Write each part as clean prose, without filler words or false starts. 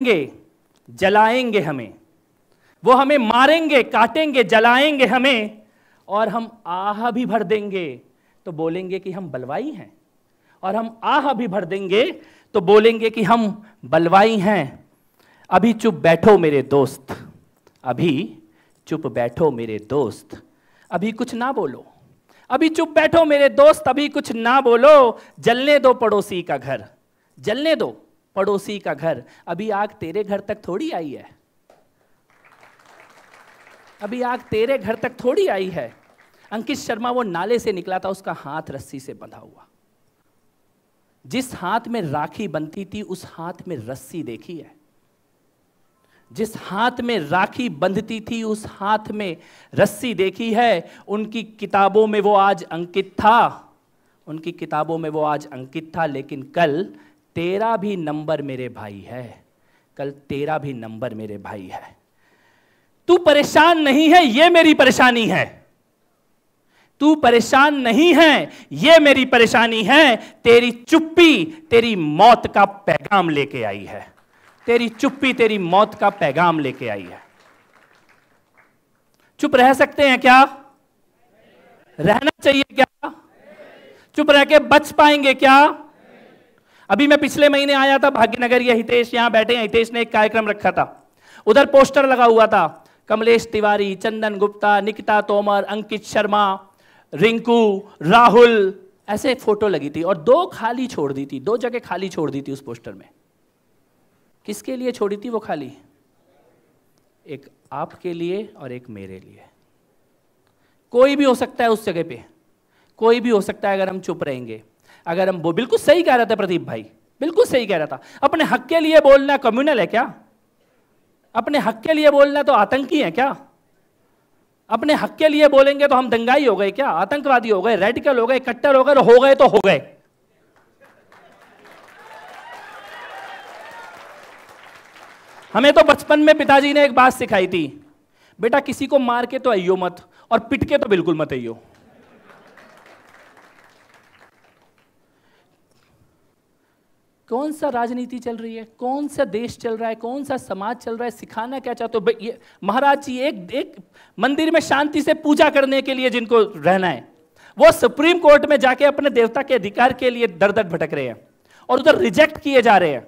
जलाएंगे हमें, वो हमें मारेंगे, काटेंगे, जलाएंगे हमें, और हम आह भी भर देंगे तो बोलेंगे कि हम बलवाई हैं, और हम आह भी भर देंगे तो बोलेंगे कि हम बलवाई हैं। अभी चुप बैठो मेरे दोस्त, अभी चुप बैठो मेरे दोस्त, अभी कुछ ना बोलो, अभी चुप बैठो मेरे दोस्त, अभी कुछ ना बोलो, जलने दो पड़ोसी का घर, जलने दो पड़ोसी का घर, अभी आग तेरे घर तक थोड़ी आई है, अभी आग तेरे घर तक थोड़ी आई है। अंकित शर्मा वो नाले से निकला था, उसका हाथ रस्सी से बंधा हुआ, जिस हाथ में राखी बंधती थी उस हाथ में रस्सी देखी है, जिस हाथ में राखी बंधती थी उस हाथ में रस्सी देखी है। उनकी किताबों में वो आज अंकित था, उनकी किताबों में वो आज अंकित था, लेकिन कल तेरा भी नंबर मेरे भाई है, कल तेरा भी नंबर मेरे भाई है। तू परेशान नहीं है, ये मेरी परेशानी है, तू परेशान नहीं है, ये मेरी परेशानी है। तेरी चुप्पी तेरी मौत का पैगाम लेके आई है, तेरी चुप्पी तेरी मौत का पैगाम लेके आई है। चुप रह सकते हैं क्या? रहना चाहिए क्या? चुप रह के बच पाएंगे क्या? अभी मैं पिछले महीने आया था भाग्यनगर, ये हितेश यहां बैठे हैं, हितेश ने एक कार्यक्रम रखा था, उधर पोस्टर लगा हुआ था, कमलेश तिवारी, चंदन गुप्ता, निकिता तोमर, अंकित शर्मा, रिंकू, राहुल, ऐसे फोटो लगी थी, और दो खाली छोड़ दी थी, दो जगह खाली छोड़ दी थी उस पोस्टर में। किसके लिए छोड़ी थी वो खाली? एक आपके लिए और एक मेरे लिए। कोई भी हो सकता है उस जगह पे, कोई भी हो सकता है अगर हम चुप रहेंगे, अगर हम वो बिल्कुल सही कह रहा था प्रदीप भाई, बिल्कुल सही कह रहा था, अपने हक के लिए बोलना कम्युनल है क्या? अपने हक के लिए बोलना तो आतंकी है क्या? अपने हक के लिए बोलेंगे तो हम दंगाई हो गए क्या? आतंकवादी हो गए, रेडिकल हो गए, कट्टर हो गए तो हो गए। हमें तो बचपन में पिताजी ने एक बात सिखाई थी, बेटा किसी को मार के तो आइयो मत, और पिट के तो बिल्कुल मत आइयो। कौन सा राजनीति चल रही है, कौन सा देश चल रहा है, कौन सा समाज चल रहा है, सिखाना क्या चाहते हो? ये महाराज जी एक मंदिर में शांति से पूजा करने के लिए जिनको रहना है, वो सुप्रीम कोर्ट में जाके अपने देवता के अधिकार के लिए दर दर भटक रहे हैं, और उधर रिजेक्ट किए जा रहे हैं,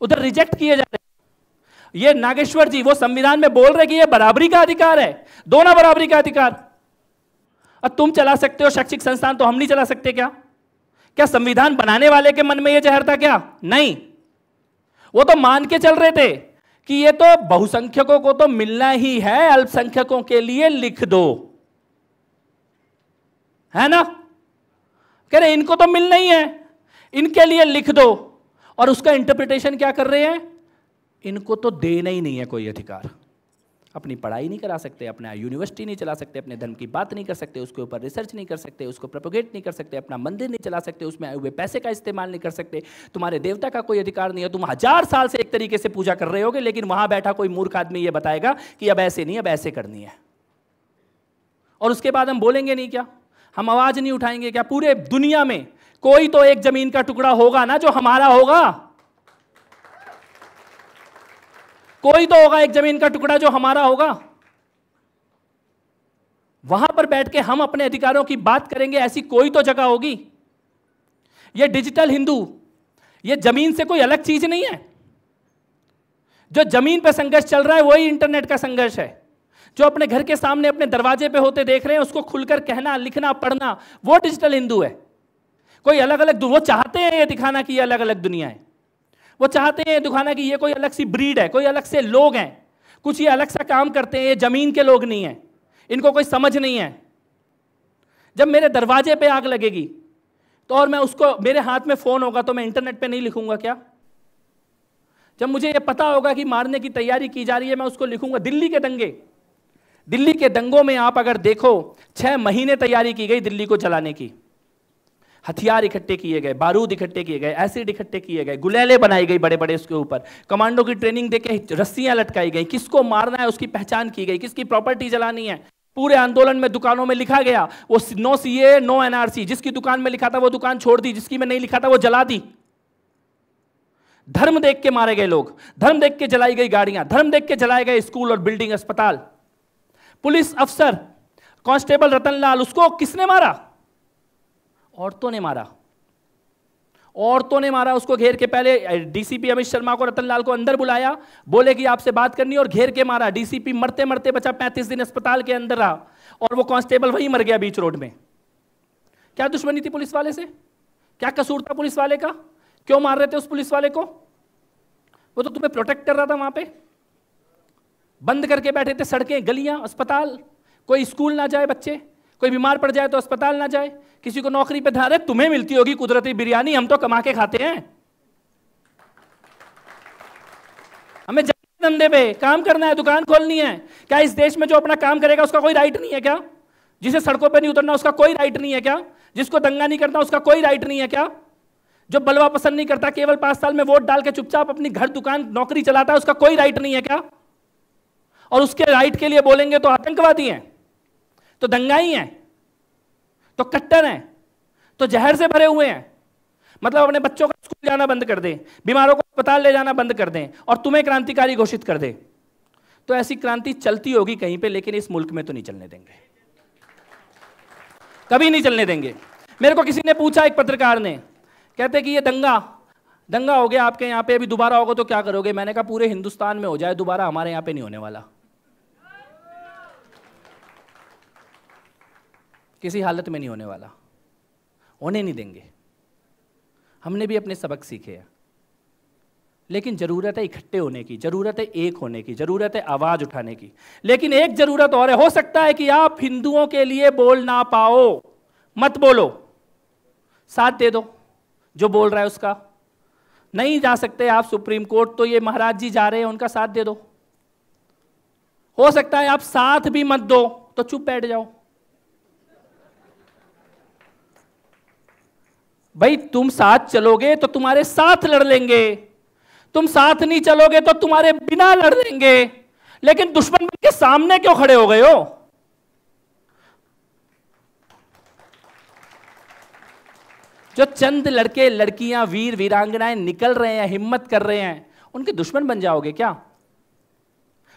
उधर रिजेक्ट किए जा रहे हैं। ये नागेश्वर जी वो संविधान में बोल रहे कि ये बराबरी का अधिकार है, दोनों बराबरी का अधिकार। अब तुम चला सकते हो शैक्षिक संस्थान, तो हम नहीं चला सकते क्या? क्या संविधान बनाने वाले के मन में यह जहर था क्या? नहीं, वो तो मान के चल रहे थे कि ये तो बहुसंख्यकों को तो मिलना ही है, अल्पसंख्यकों के लिए लिख दो, है ना? कह रहे इनको तो मिलना ही है, इनके लिए लिख दो, और उसका इंटरप्रिटेशन क्या कर रहे हैं? इनको तो देना ही नहीं है कोई अधिकार, अपनी पढ़ाई नहीं करा सकते, अपना यूनिवर्सिटी नहीं चला सकते, अपने धर्म की बात नहीं कर सकते, उसके ऊपर रिसर्च नहीं कर सकते, उसको प्रोपोगेट नहीं कर सकते, अपना मंदिर नहीं चला सकते, उसमें आए हुए पैसे का इस्तेमाल नहीं कर सकते, तुम्हारे देवता का कोई अधिकार नहीं है। तुम 1000 साल से एक तरीके से पूजा कर रहे होगे, लेकिन वहां बैठा कोई मूर्ख आदमी ये बताएगा कि अब ऐसे नहीं, अब ऐसे करनी है, और उसके बाद हम बोलेंगे नहीं क्या? हम आवाज नहीं उठाएंगे क्या? पूरे दुनिया में कोई तो एक जमीन का टुकड़ा होगा ना जो हमारा होगा, कोई तो होगा एक जमीन का टुकड़ा जो हमारा होगा। वहां पर बैठ के हम अपने अधिकारों की बात करेंगे, ऐसी कोई तो जगह होगी। ये डिजिटल हिंदू, ये जमीन से कोई अलग चीज नहीं है। जो जमीन पर संघर्ष चल रहा है वही इंटरनेट का संघर्ष है। जो अपने घर के सामने अपने दरवाजे पे होते देख रहे हैं, उसको खुलकर कहना, लिखना, पढ़ना, वो डिजिटल हिंदू है। कोई अलग अलग, वो चाहते हैं ये दिखाना कि ये अलग अलग दुनिया है, वो चाहते हैं दिखाना कि ये कोई अलग सी ब्रीड है, कोई अलग से लोग हैं, कुछ ये अलग सा काम करते हैं, ये जमीन के लोग नहीं हैं, इनको कोई समझ नहीं है। जब मेरे दरवाजे पे आग लगेगी तो, और मैं उसको, मेरे हाथ में फोन होगा, तो मैं इंटरनेट पे नहीं लिखूंगा क्या? जब मुझे ये पता होगा कि मारने की तैयारी की जा रही है, मैं उसको लिखूंगा। दिल्ली के दंगे, दिल्ली के दंगों में आप अगर देखो 6 महीने तैयारी की गई दिल्ली को जलाने की, हथियार इकट्ठे किए गए, बारूद इकट्ठे किए गए, एसिड इकट्ठे किए गए, गुलेले बनाई गई बड़े बड़े, उसके ऊपर कमांडो की ट्रेनिंग देके रस्सियां लटकाई गई, किसको मारना है उसकी पहचान की गई, किसकी प्रॉपर्टी जलानी है। पूरे आंदोलन में दुकानों में लिखा गया वो नो सीए नो एनआरसी, जिसकी दुकान में लिखा था वो दुकान छोड़ दी, जिसकी में नहीं लिखा था वो जला दी। धर्म देख के मारे गए लोग, धर्म देख के जलाई गई गाड़ियां, धर्म देख के जलाए गए स्कूल और बिल्डिंग, अस्पताल। पुलिस अफसर कांस्टेबल रतनलाल, उसको किसने मारा? औरतों ने मारा, औरतों ने मारा उसको। घेर के पहले डीसीपी अमित शर्मा को, रतनलाल को अंदर बुलाया, बोले कि आपसे बात करनी, और घेर के मारा। डीसीपी मरते मरते बचा, 35 दिन अस्पताल के अंदर रहा, और वो कांस्टेबल वहीं मर गया बीच रोड में। क्या दुश्मनी थी पुलिस वाले से? क्या कसूर था पुलिस वाले का? क्यों मार रहे थे उस पुलिस वाले को? वो तो तुम्हें प्रोटेक्ट कर रहा था। वहां पे बंद करके बैठे थे सड़कें, गलियां, अस्पताल, कोई स्कूल ना जाए बच्चे, कोई बीमार पड़ जाए तो अस्पताल ना जाए, किसी को नौकरी पे धारे, तुम्हें मिलती होगी कुदरती बिरयानी, हम तो कमा के खाते हैं। हमें धंधे पे काम करना है, दुकान खोलनी है। क्या इस देश में जो अपना काम करेगा उसका कोई राइट नहीं है क्या? जिसे सड़कों पे नहीं उतरना उसका कोई राइट नहीं है क्या? जिसको दंगा नहीं करना उसका कोई राइट नहीं है क्या? जो बलवा पसंद नहीं करता, केवल 5 साल में वोट डाल के चुपचाप अपनी घर दुकान नौकरी चलाता है, उसका कोई राइट नहीं है क्या? और उसके राइट के लिए बोलेंगे तो आतंकवादी हैं, तो दंगाई हैं, तो कट्टर हैं, तो जहर से भरे हुए हैं। मतलब अपने बच्चों का स्कूल जाना बंद कर दें, बीमारों को अस्पताल ले जाना बंद कर दें, और तुम्हें क्रांतिकारी घोषित कर दें। तो ऐसी क्रांति चलती होगी कहीं पे, लेकिन इस मुल्क में तो नहीं चलने देंगे, कभी नहीं चलने देंगे। मेरे को किसी ने पूछा, एक पत्रकार ने, कहते कि ये दंगा हो गया आपके यहाँ पे, अभी दोबारा होगा तो क्या करोगे? मैंने कहा पूरे हिंदुस्तान में हो जाए दोबारा, हमारे यहाँ पे नहीं होने वाला, किसी हालत में नहीं होने वाला, होने नहीं देंगे। हमने भी अपने सबक सीखे हैं, लेकिन जरूरत है इकट्ठे होने की, जरूरत है एक होने की, जरूरत है आवाज उठाने की। लेकिन एक जरूरत और है, हो सकता है कि आप हिंदुओं के लिए बोल ना पाओ, मत बोलो, साथ दे दो जो बोल रहा है उसका। नहीं जा सकते आप सुप्रीम कोर्ट, तो ये महाराज जी जा रहे हैं, उनका साथ दे दो। हो सकता है आप साथ भी मत दो, तो चुप बैठ जाओ। भाई तुम साथ चलोगे तो तुम्हारे साथ लड़ लेंगे, तुम साथ नहीं चलोगे तो तुम्हारे बिना लड़ लेंगे, लेकिन दुश्मन के सामने क्यों खड़े हो गए हो? जो चंद लड़के लड़कियां, वीर वीरांगनाएं निकल रहे हैं, हिम्मत कर रहे हैं, उनके दुश्मन बन जाओगे क्या?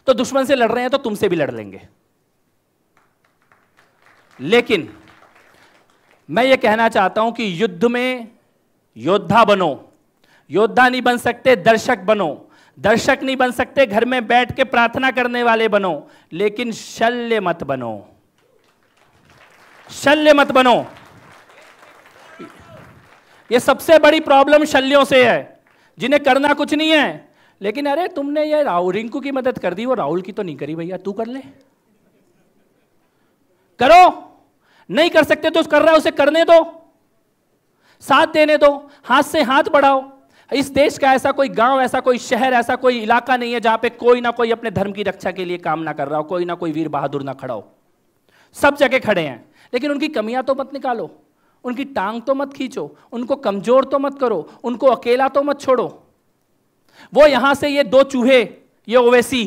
तो दुश्मन से लड़ रहे हैं तो तुमसे भी लड़ लेंगे। लेकिन मैं ये कहना चाहता हूं कि युद्ध में योद्धा बनो। योद्धा नहीं बन सकते, दर्शक बनो। दर्शक नहीं बन सकते, घर में बैठ के प्रार्थना करने वाले बनो, लेकिन शल्य मत बनो, शल्य मत बनो। ये सबसे बड़ी प्रॉब्लम शल्यों से है, जिन्हें करना कुछ नहीं है, लेकिन अरे तुमने ये रिंकू की मदद कर दी, वो राहुल की तो नहीं करी, भैया तू कर ले। करो, नहीं कर सकते तो कर रहा है उसे करने दो, साथ देने दो, हाथ से हाथ बढ़ाओ। इस देश का ऐसा कोई गांव, ऐसा कोई शहर, ऐसा कोई इलाका नहीं है जहां पे कोई ना कोई अपने धर्म की रक्षा के लिए काम ना कर रहा हो, कोई ना कोई वीर बहादुर ना खड़ा हो। सब जगह खड़े हैं, लेकिन उनकी कमियां तो मत निकालो, उनकी टांग तो मत खींचो, उनको कमजोर तो मत करो, उनको अकेला तो मत छोड़ो। वो यहां से ये 2 चूहे, ये ओवैसी,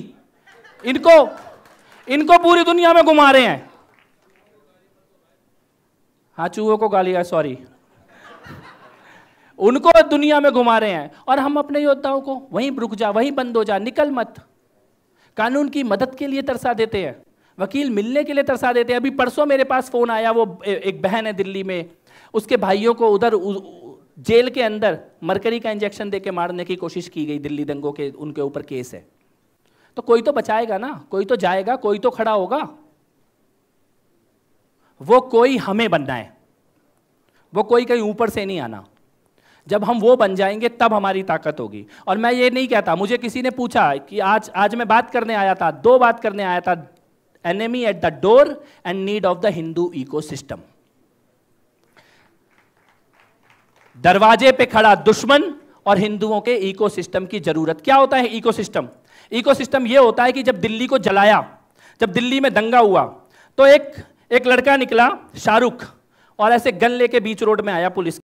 इनको पूरी दुनिया में घुमा रहे हैं। हाँ, चूहों को गाली, सॉरी, उनको दुनिया में घुमा रहे हैं, और हम अपने योद्धाओं को वहीं रुक जा, वहीं बंद हो जा, निकल मत। कानून की मदद के लिए तरसा देते हैं, वकील मिलने के लिए तरसा देते हैं। अभी परसों मेरे पास फोन आया, वो एक बहन है दिल्ली में, उसके भाइयों को उधर जेल के अंदर मरकरी का इंजेक्शन देके मारने की कोशिश की गई, दिल्ली दंगों के उनके ऊपर केस है। तो कोई तो बचाएगा ना, कोई तो जाएगा, कोई तो खड़ा होगा। वो कोई हमें बनना है, वो कोई कहीं ऊपर से नहीं आना। जब हम वो बन जाएंगे तब हमारी ताकत होगी। और मैं ये नहीं कहता, मुझे किसी ने पूछा कि आज मैं बात करने आया था, 2 बात करने आया था, enemy at the door and need of the Hindu ecosystem. दरवाजे पे खड़ा दुश्मन और हिंदुओं के इकोसिस्टम की जरूरत। क्या होता है इकोसिस्टम? इकोसिस्टम ये होता है कि जब दिल्ली को जलाया, जब दिल्ली में दंगा हुआ, तो एक लड़का निकला, शाहरुख, और ऐसे गन लेके बीच रोड में आया पुलिस